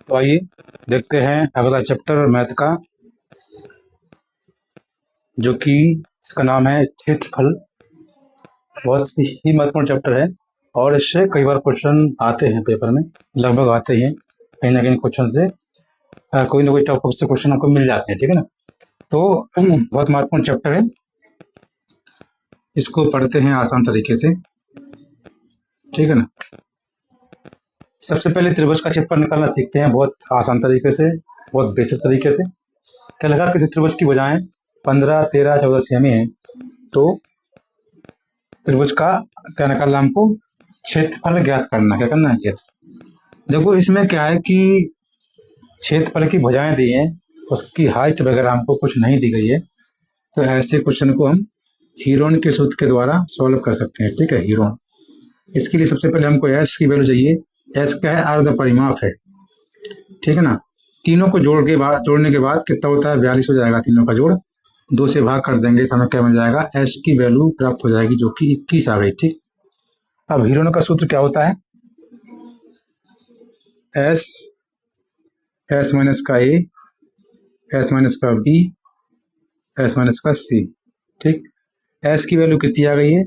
तो आइए देखते हैं अगला चैप्टर मैथ का, जो कि इसका नाम है क्षेत्रफल। बहुत ही महत्वपूर्ण चैप्टर है और इससे कई बार क्वेश्चन आते हैं पेपर में, लगभग आते ही हैं। कहीं ना कहीं क्वेश्चन से कोई ना कोई टॉपिक से क्वेश्चन आपको मिल जाते हैं, ठीक है ना। तो बहुत महत्वपूर्ण चैप्टर है, इसको पढ़ते हैं आसान तरीके से, ठीक है ना। सबसे पहले त्रिभुज का क्षेत्रफल निकालना सीखते हैं, बहुत आसान तरीके से, बहुत बेसिक तरीके से। क्या लगा, किसी त्रिभुज की भुजाएं 15, 13, 14 सेमी है, तो त्रिभुज का क्या निकालना, हमको क्षेत्रफल ज्ञात करना। क्या करना है, ज्ञात। देखो इसमें क्या है कि क्षेत्रफल की भुजाएं दी हैं, उसकी हाइट वगैरह हमको कुछ नहीं दी गई है, तो ऐसे क्वेश्चन को हम हीरोन के सूत्र के द्वारा सॉल्व कर सकते हैं, ठीक है। हीरोन, इसके लिए सबसे पहले हमको एस की वैल्यू चाहिए। एस क्या है, अर्ध परिमाप है, ठीक है ना। तीनों को जोड़ने के बाद कितना होता है, 42 हो जाएगा। तीनों का जोड़ 2 से भाग कर देंगे तो हमें क्या मिल जाएगा, एस की वैल्यू प्राप्त हो जाएगी, जो कि 21 आ गई, ठीक। अब हीरोन का सूत्र क्या होता है, एस, एस माइनस का ए, एस माइनस का बी, एस माइनस का सी, ठीक। एस की वैल्यू कितनी आ गई है,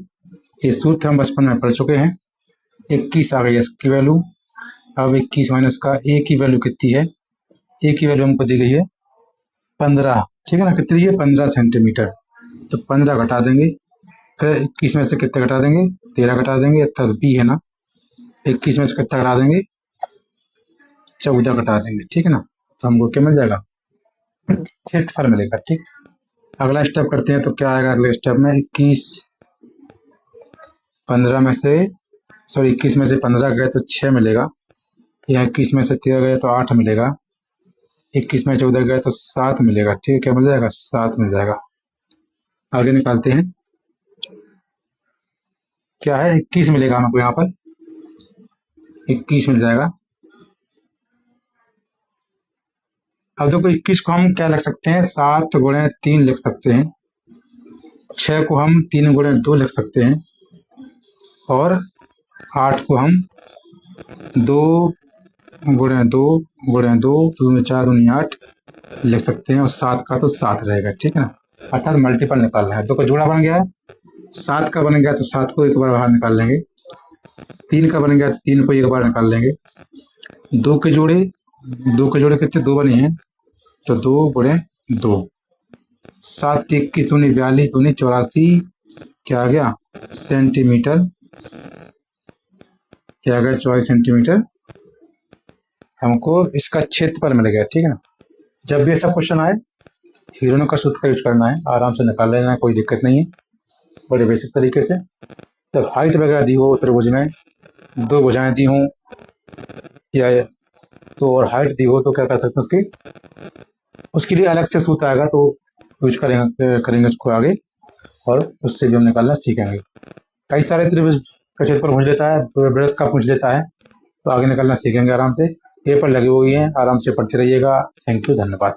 ये सूत्र हम बचपन में पढ़ चुके हैं, 21 आ गई एस की वैल्यू। अब 21 माइनस का ए की वैल्यू कितनी है, ए की वैल्यू हमको दी गई है 15, ठीक है ना। कितनी दी है, 15 सेंटीमीटर, तो 15 घटा देंगे, फिर 21 में से कितने घटा देंगे, 13 घटा देंगे, तब बी है ना, 21 में से कितना घटा देंगे, 14 घटा देंगे, ठीक है ना। तो हमको क्या मिल जाएगा, क्षेत्रफल मिलेगा, ठीक। अगला स्टेप करते हैं, तो क्या आएगा अगले स्टेप में, 21 में से 15 गए तो 6 मिलेगा, या 21 में से 13 गए तो 8 मिलेगा, 21 में 14 गए तो 7 मिलेगा, ठीक है। क्या मिल जाएगा, 7 मिल जाएगा। आगे निकालते हैं, क्या है, 21 मिलेगा हमको, यहाँ पर 21 मिल जाएगा। अब देखो 21 को हम क्या लिख सकते हैं, 7 गुणे 3 लिख सकते हैं, 6 को हम 3 गुणे 2 लिख सकते हैं, और 8 को हम 2 गुणे 2 गुणे 2, 2 4 दूनी 8 लिख सकते हैं, और 7 का तो 7 रहेगा, ठीक है ना। अर्थात मल्टीपल निकालना है। तो का जोड़ा बन गया है, 7 का बन गया तो 7 को एक बार बाहर निकाल लेंगे, 3 का बन गया तो 3 को एक बार निकाल लेंगे, 2 के जोड़े कितने, 2 बने हैं, तो 2 गुणे 2, 7 21 दूनी 42 दूनी 84, क्या आ गया, सेंटीमीटर, क्या आ गया, 24 सेंटीमीटर हमको इसका क्षेत्रफल मिल गया, ठीक है ना। जब भी ऐसा क्वेश्चन आए, हीरोन का सूत्र का यूज करना है, आराम से निकाल लेना है, कोई दिक्कत नहीं है, बड़े बेसिक तरीके से। जब हाइट वगैरह दी हो त्रिभुज में, 2 भुजाएं दी हों, या तो और हाइट दी हो, तो क्या कर सकते हैं, उसके लिए अलग से सूत्र आएगा, तो यूज करेंगे उसको आगे, और उससे भी हम निकालना सीखेंगे। कई सारे त्रिभुज का क्षेत्रफल पूछ लेता है, बृहस्पति का पूछ लेता है, तो आगे निकालना सीखेंगे आराम से। पेपर लगे हुए हैं, आराम से पढ़ते रहिएगा। थैंक यू, धन्यवाद।